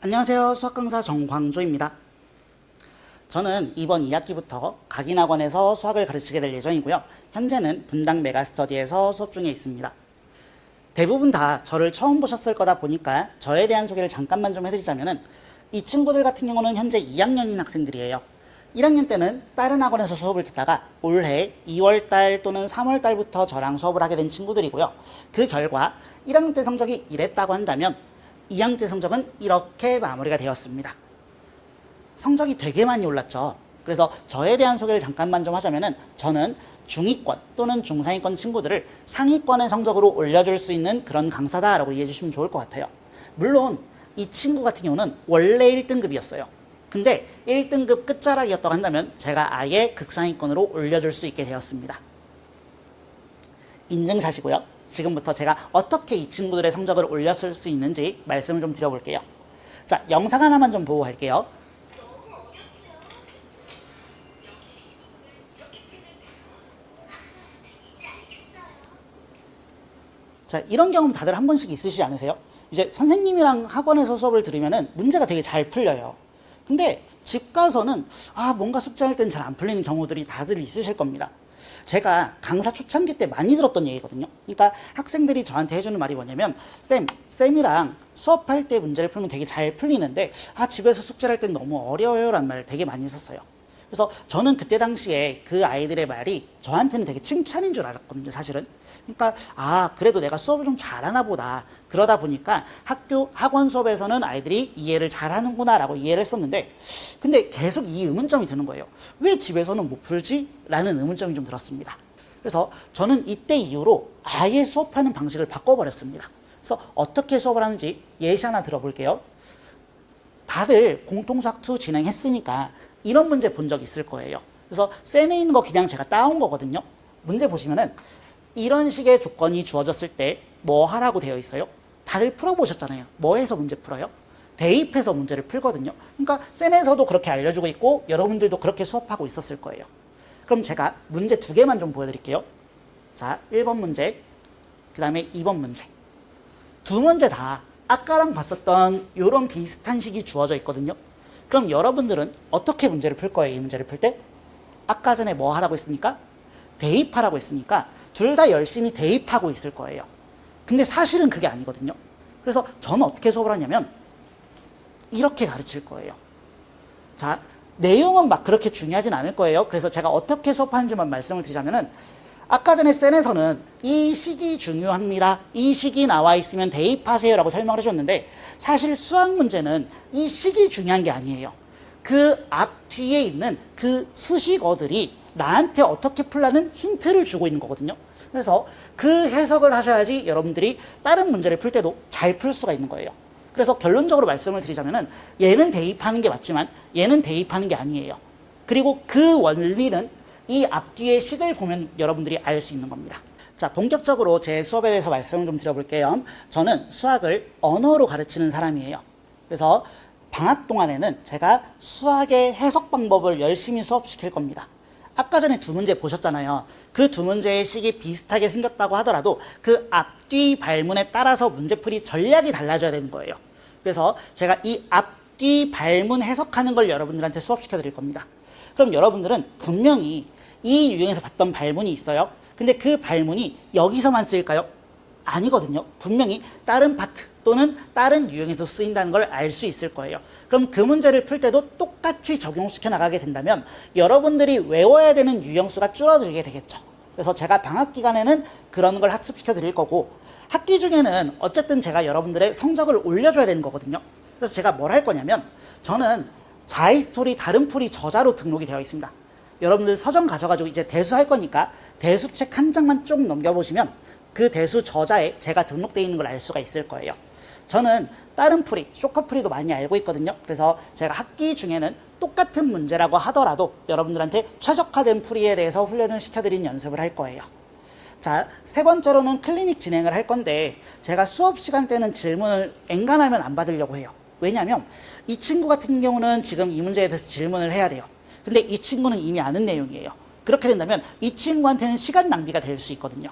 안녕하세요. 수학강사 정광조입니다. 저는 이번 2학기부터 각인학원에서 수학을 가르치게 될 예정이고요. 현재는 분당 메가스터디에서 수업 중에 있습니다. 대부분 다 저를 처음 보셨을 거다 보니까 저에 대한 소개를 잠깐만 좀 해드리자면은 이 친구들 같은 경우는 현재 2학년인 학생들이에요. 1학년 때는 다른 학원에서 수업을 듣다가 올해 2월달 또는 3월달부터 저랑 수업을 하게 된 친구들이고요. 그 결과 1학년 때 성적이 이랬다고 한다면 2학년 때 성적은 이렇게 마무리가 되었습니다. 성적이 되게 많이 올랐죠. 그래서 저에 대한 소개를 잠깐만 좀 하자면은 저는 중위권 또는 중상위권 친구들을 상위권의 성적으로 올려줄 수 있는 그런 강사다라고 이해해 주시면 좋을 것 같아요. 물론 이 친구 같은 경우는 원래 1등급이었어요. 근데 1등급 끝자락이었다고 한다면 제가 아예 극상위권으로 올려줄 수 있게 되었습니다. 인증샷이고요. 지금부터 제가 어떻게 이 친구들의 성적을 올렸을 수 있는지 말씀을 좀 드려볼게요. 자, 영상 하나만 좀 보고 갈게요. 자, 이런 경험 다들 한 번씩 있으시지 않으세요? 이제 선생님이랑 학원에서 수업을 들으면은 문제가 되게 잘 풀려요. 근데 집 가서는 뭔가 숙제할 땐 잘 안 풀리는 경우들이 다들 있으실 겁니다. 제가 강사 초창기 때 많이 들었던 얘기거든요. 그러니까 학생들이 저한테 해주는 말이 뭐냐면 쌤이랑 수업할 때 문제를 풀면 되게 잘 풀리는데 집에서 숙제를 할 땐 너무 어려워요 라는 말을 되게 많이 했었어요. 그래서 저는 그때 당시에 그 아이들의 말이 저한테는 되게 칭찬인 줄 알았거든요, 사실은. 그러니까 그래도 내가 수업을 좀 잘하나 보다. 그러다 보니까 학원 수업에서는 아이들이 이해를 잘하는구나 라고 이해를 했었는데, 근데 계속 이 의문점이 드는 거예요. 왜 집에서는 못 풀지? 라는 의문점이 좀 들었습니다. 그래서 저는 이때 이후로 아예 수업하는 방식을 바꿔버렸습니다. 그래서 어떻게 수업을 하는지 예시 하나 들어볼게요. 다들 공통수학2 진행했으니까 이런 문제 본 적 있을 거예요. 그래서 쌤에 있는 거 그냥 제가 따온 거거든요. 문제 보시면은 이런 식의 조건이 주어졌을 때 뭐 하라고 되어 있어요? 다들 풀어보셨잖아요. 뭐 해서 문제 풀어요? 대입해서 문제를 풀거든요. 그러니까 쌤에서도 그렇게 알려주고 있고 여러분들도 그렇게 수업하고 있었을 거예요. 그럼 제가 문제 2개만 좀 보여드릴게요. 자, 1번 문제, 그 다음에 2번 문제. 두 문제 다 아까랑 봤었던 이런 비슷한 식이 주어져 있거든요. 그럼 여러분들은 어떻게 문제를 풀 거예요? 이 문제를 풀 때? 아까 전에 뭐 하라고 했습니까? 대입하라고 했으니까 둘 다 열심히 대입하고 있을 거예요. 근데 사실은 그게 아니거든요. 그래서 저는 어떻게 수업을 하냐면 이렇게 가르칠 거예요. 자, 내용은 막 그렇게 중요하진 않을 거예요. 그래서 제가 어떻게 수업하는지만 말씀을 드리자면은 아까 전에 센에서는 이 식이 중요합니다. 이 식이 나와 있으면 대입하세요 라고 설명을 해줬는데 사실 수학 문제는 이 식이 중요한 게 아니에요. 그 앞 뒤에 있는 그 수식어들이 나한테 어떻게 풀라는 힌트를 주고 있는 거거든요. 그래서 그 해석을 하셔야지 여러분들이 다른 문제를 풀 때도 잘 풀 수가 있는 거예요. 그래서 결론적으로 말씀을 드리자면은 얘는 대입하는 게 맞지만 얘는 대입하는 게 아니에요. 그리고 그 원리는 이 앞뒤의 식을 보면 여러분들이 알 수 있는 겁니다. 자, 본격적으로 제 수업에 대해서 말씀을 좀 드려볼게요. 저는 수학을 언어로 가르치는 사람이에요. 그래서 방학 동안에는 제가 수학의 해석 방법을 열심히 수업시킬 겁니다. 아까 전에 두 문제 보셨잖아요. 그 두 문제의 식이 비슷하게 생겼다고 하더라도 그 앞뒤 발문에 따라서 문제풀이 전략이 달라져야 되는 거예요. 그래서 제가 이 앞뒤 발문 해석하는 걸 여러분들한테 수업시켜 드릴 겁니다. 그럼 여러분들은 분명히 이 유형에서 봤던 발문이 있어요. 근데 그 발문이 여기서만 쓰일까요? 아니거든요. 분명히 다른 파트 또는 다른 유형에서 쓰인다는 걸 알 수 있을 거예요. 그럼 그 문제를 풀 때도 똑같이 적용시켜 나가게 된다면 여러분들이 외워야 되는 유형수가 줄어들게 되겠죠. 그래서 제가 방학 기간에는 그런 걸 학습시켜 드릴 거고 학기 중에는 어쨌든 제가 여러분들의 성적을 올려줘야 되는 거거든요. 그래서 제가 뭘 할 거냐면 저는 자이스토리 다른 풀이 저자로 등록이 되어 있습니다. 여러분들 서점 가셔가지고 이제 대수할 거니까 대수책 한 장만 쭉 넘겨보시면 그 대수 저자에 제가 등록되어 있는 걸 알 수가 있을 거예요. 저는 다른 풀이, 쇼커풀이도 많이 알고 있거든요. 그래서 제가 학기 중에는 똑같은 문제라고 하더라도 여러분들한테 최적화된 풀이에 대해서 훈련을 시켜드리는 연습을 할 거예요. 자, 세 번째로는 클리닉 진행을 할 건데 제가 수업 시간 때는 질문을 엔간하면 안 받으려고 해요. 왜냐하면 이 친구 같은 경우는 지금 이 문제에 대해서 질문을 해야 돼요. 근데 이 친구는 이미 아는 내용이에요. 그렇게 된다면 이 친구한테는 시간 낭비가 될 수 있거든요.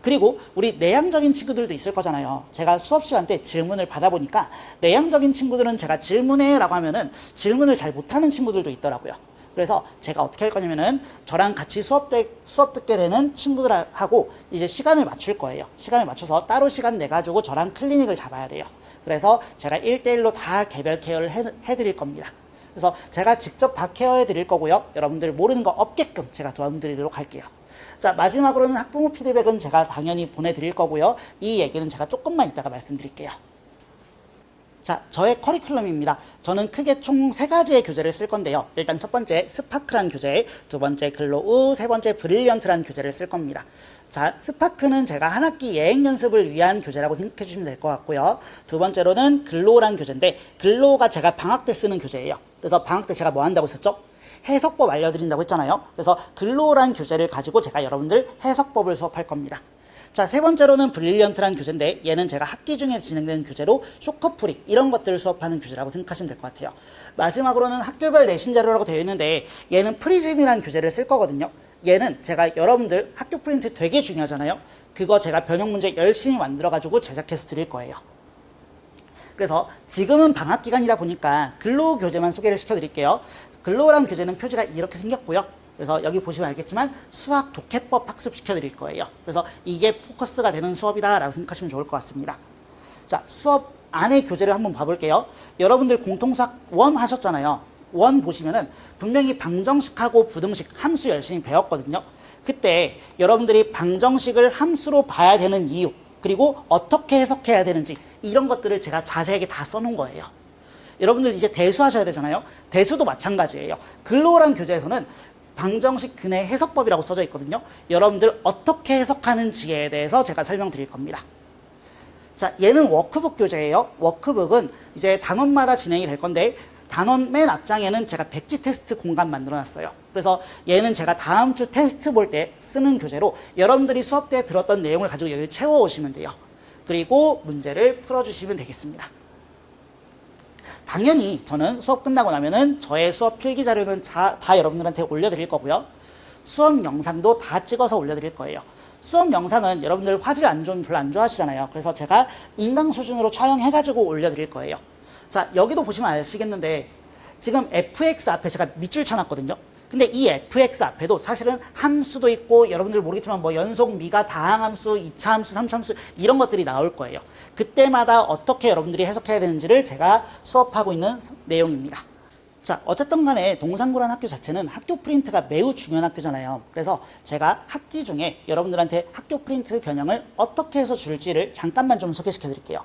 그리고 우리 내향적인 친구들도 있을 거잖아요. 제가 수업 시간 때 질문을 받아보니까 내향적인 친구들은 제가 질문해 라고 하면은 질문을 잘 못하는 친구들도 있더라고요. 그래서 제가 어떻게 할 거냐면은 저랑 같이 수업 듣게 되는 친구들하고 이제 시간을 맞출 거예요. 시간을 맞춰서 따로 시간 내가지고 저랑 클리닉을 잡아야 돼요. 그래서 제가 1대1로 다 개별 케어를 해드릴 겁니다. 그래서 제가 직접 다 케어해 드릴 거고요. 여러분들 모르는 거 없게끔 제가 도와드리도록 할게요. 자, 마지막으로는 학부모 피드백은 제가 당연히 보내드릴 거고요. 이 얘기는 제가 조금만 이따가 말씀드릴게요. 자, 저의 커리큘럼입니다. 저는 크게 총 3가지의 교재를 쓸 건데요. 일단 첫 번째 스파크란 교재, 두 번째 글로우, 세 번째 브릴리언트란 교재를 쓸 겁니다. 자, 스파크는 제가 한 학기 예행 연습을 위한 교재라고 생각해 주시면 될 것 같고요. 두 번째로는 글로우란 교재인데 글로우가 제가 방학 때 쓰는 교재예요. 그래서 방학 때 제가 뭐 한다고 했었죠? 해석법 알려드린다고 했잖아요. 그래서 글로우란 교재를 가지고 제가 여러분들 해석법을 수업할 겁니다. 자, 세 번째로는 브릴리언트란 교재인데 얘는 제가 학기 중에 진행되는 교재로 쇼커풀이 이런 것들을 수업하는 교재라고 생각하시면 될 것 같아요. 마지막으로는 학교별 내신 자료라고 되어 있는데 얘는 프리즘이란 교재를 쓸 거거든요. 얘는 제가 여러분들 학교 프린트 되게 중요하잖아요. 그거 제가 변형 문제 열심히 만들어 가지고 제작해서 드릴 거예요. 그래서 지금은 방학 기간이다 보니까 글로우 교재만 소개를 시켜드릴게요. 글로우란 교재는 표지가 이렇게 생겼고요. 그래서 여기 보시면 알겠지만 수학 독해법 학습시켜 드릴 거예요. 그래서 이게 포커스가 되는 수업이다 라고 생각하시면 좋을 것 같습니다. 자, 수업 안에 교재를 한번 봐볼게요. 여러분들 공통수학 1 하셨잖아요. 1 보시면은 분명히 방정식하고 부등식 함수 열심히 배웠거든요. 그때 여러분들이 방정식을 함수로 봐야 되는 이유, 그리고 어떻게 해석해야 되는지 이런 것들을 제가 자세하게 다 써놓은 거예요. 여러분들 이제 대수 하셔야 되잖아요. 대수도 마찬가지예요. 글로우란 교재에서는 방정식 근해 해석법이라고 써져 있거든요. 여러분들 어떻게 해석하는지에 대해서 제가 설명드릴 겁니다. 자, 얘는 워크북 교재예요. 워크북은 이제 단원마다 진행이 될 건데 단원 맨 앞장에는 제가 백지 테스트 공간 만들어 놨어요. 그래서 얘는 제가 다음 주 테스트 볼 때 쓰는 교재로 여러분들이 수업 때 들었던 내용을 가지고 여기 채워 오시면 돼요. 그리고 문제를 풀어주시면 되겠습니다. 당연히 저는 수업 끝나고 나면은 저의 수업 필기 자료는 다 여러분들한테 올려드릴 거고요. 수업 영상도 다 찍어서 올려드릴 거예요. 수업 영상은 여러분들 화질 안 좋으면 별로 안 좋아하시잖아요. 그래서 제가 인강 수준으로 촬영해가지고 올려드릴 거예요. 자, 여기도 보시면 아시겠는데 지금 fx 앞에 제가 밑줄 쳐놨거든요. 근데 이 fx 앞에도 사실은 함수도 있고 여러분들 모르겠지만 뭐 연속 미가 다항함수, 2차 함수, 3차 함수 이런 것들이 나올 거예요. 그때마다 어떻게 여러분들이 해석해야 되는지를 제가 수업하고 있는 내용입니다. 자, 어쨌든 간에 동산고란 학교 자체는 학교 프린트가 매우 중요한 학교잖아요. 그래서 제가 학기 중에 여러분들한테 학교 프린트 변형을 어떻게 해서 줄지를 잠깐만 좀 소개시켜 드릴게요.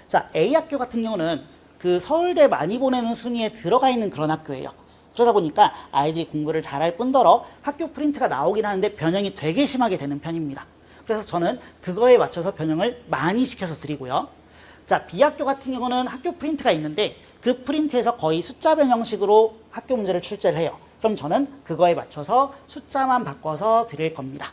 자, A학교 같은 경우는 그 서울대 많이 보내는 순위에 들어가 있는 그런 학교예요. 그러다 보니까 아이들이 공부를 잘할 뿐더러 학교 프린트가 나오긴 하는데 변형이 되게 심하게 되는 편입니다. 그래서 저는 그거에 맞춰서 변형을 많이 시켜서 드리고요. 자, B학교 같은 경우는 학교 프린트가 있는데 그 프린트에서 거의 숫자 변형식으로 학교 문제를 출제를 해요. 그럼 저는 그거에 맞춰서 숫자만 바꿔서 드릴 겁니다.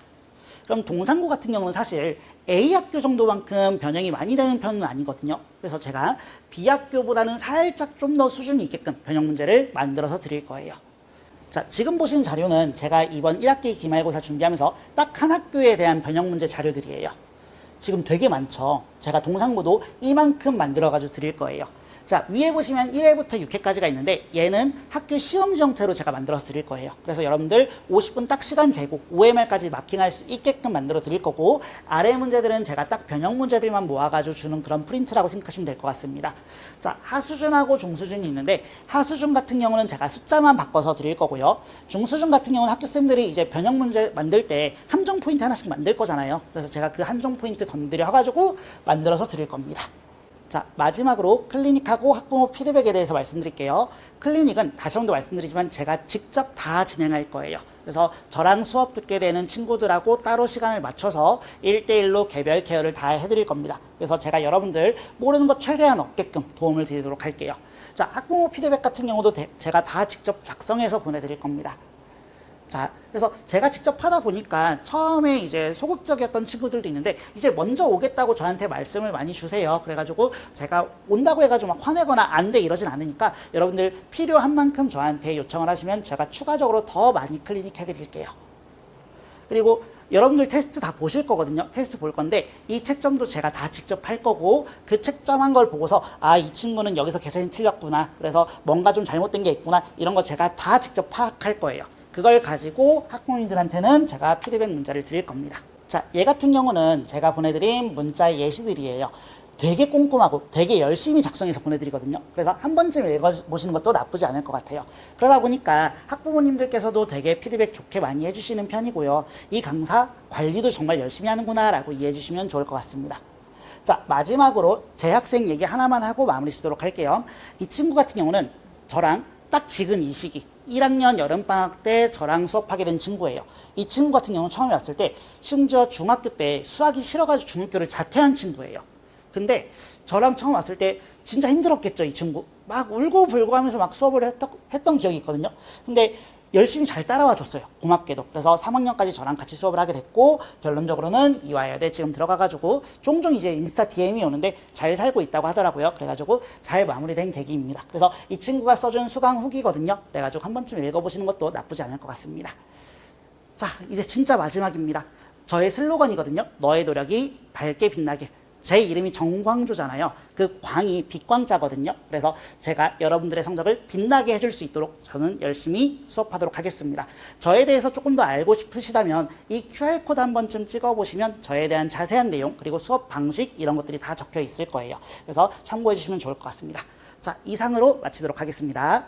그럼 동산고 같은 경우는 사실 A학교 정도만큼 변형이 많이 되는 편은 아니거든요. 그래서 제가 B학교보다는 살짝 좀 더 수준이 있게끔 변형 문제를 만들어서 드릴 거예요. 자, 지금 보시는 자료는 제가 이번 1학기 기말고사 준비하면서 딱 한 학교에 대한 변형 문제 자료들이에요. 지금 되게 많죠. 제가 동산고도 이만큼 만들어가지고 드릴 거예요. 자, 위에 보시면 1회부터 6회까지가 있는데 얘는 학교 시험지 형태로 제가 만들어서 드릴 거예요. 그래서 여러분들 50분 딱 시간 재고 5회 말까지 마킹할 수 있게끔 만들어 드릴 거고 아래 문제들은 제가 딱 변형 문제들만 모아가지고 주는 그런 프린트라고 생각하시면 될 것 같습니다. 자, 하수준하고 중수준이 있는데 하수준 같은 경우는 제가 숫자만 바꿔서 드릴 거고요. 중수준 같은 경우는 학교생들이 이제 변형 문제 만들 때 함정 포인트 하나씩 만들 거잖아요. 그래서 제가 그 함정 포인트 건드려가지고 만들어서 드릴 겁니다. 자, 마지막으로 클리닉하고 학부모 피드백에 대해서 말씀드릴게요. 클리닉은 다시 한번 더 말씀드리지만 제가 직접 다 진행할 거예요. 그래서 저랑 수업 듣게 되는 친구들하고 따로 시간을 맞춰서 1대1로 개별 케어를 다 해드릴 겁니다. 그래서 제가 여러분들 모르는 것 최대한 없게끔 도움을 드리도록 할게요. 자, 학부모 피드백 같은 경우도 제가 다 직접 작성해서 보내드릴 겁니다. 자, 그래서 제가 직접 하다 보니까 처음에 이제 소극적이었던 친구들도 있는데 이제 먼저 오겠다고 저한테 말씀을 많이 주세요. 그래가지고 제가 온다고 해가지고 막 화내거나 안 돼 이러진 않으니까 여러분들 필요한 만큼 저한테 요청을 하시면 제가 추가적으로 더 많이 클리닉 해드릴게요. 그리고 여러분들 테스트 다 보실 거거든요. 테스트 볼 건데 이 채점도 제가 다 직접 할 거고 그 채점한 걸 보고서 아, 이 친구는 여기서 계산이 틀렸구나. 그래서 뭔가 좀 잘못된 게 있구나. 이런 거 제가 다 직접 파악할 거예요. 그걸 가지고 학부모님들한테는 제가 피드백 문자를 드릴 겁니다. 자, 얘 같은 경우는 제가 보내드린 문자의 예시들이에요. 되게 꼼꼼하고 되게 열심히 작성해서 보내드리거든요. 그래서 한 번쯤 읽어보시는 것도 나쁘지 않을 것 같아요. 그러다 보니까 학부모님들께서도 되게 피드백 좋게 많이 해주시는 편이고요. 이 강사 관리도 정말 열심히 하는구나 라고 이해해 주시면 좋을 것 같습니다. 자, 마지막으로 재학생 얘기 하나만 하고 마무리 짓도록 할게요. 이 친구 같은 경우는 저랑 딱 지금 이 시기 1학년 여름방학 때 저랑 수업하게 된 친구예요. 이 친구 같은 경우는 처음에 왔을 때 심지어 중학교 때 수학이 싫어가지고 중학교를 자퇴한 친구예요. 근데 저랑 처음 왔을 때 진짜 힘들었겠죠, 이 친구. 막 울고 불고 하면서 막 수업을 했던 기억이 있거든요. 근데 열심히 잘 따라와 줬어요, 고맙게도. 그래서 3학년까지 저랑 같이 수업을 하게 됐고 결론적으로는 이화여대 지금 들어가가지고 종종 이제 인스타 DM이 오는데 잘 살고 있다고 하더라고요. 그래가지고 잘 마무리된 계기입니다. 그래서 이 친구가 써준 수강 후기거든요. 그래가지고 한 번쯤 읽어보시는 것도 나쁘지 않을 것 같습니다. 자, 이제 진짜 마지막입니다. 저의 슬로건이거든요. 너의 노력이 밝게 빛나길. 제 이름이 정광조잖아요. 그 광이 빛광자거든요. 그래서 제가 여러분들의 성적을 빛나게 해줄 수 있도록 저는 열심히 수업하도록 하겠습니다. 저에 대해서 조금 더 알고 싶으시다면 이 QR코드 한 번쯤 찍어보시면 저에 대한 자세한 내용 그리고 수업 방식 이런 것들이 다 적혀 있을 거예요. 그래서 참고해 주시면 좋을 것 같습니다. 자, 이상으로 마치도록 하겠습니다.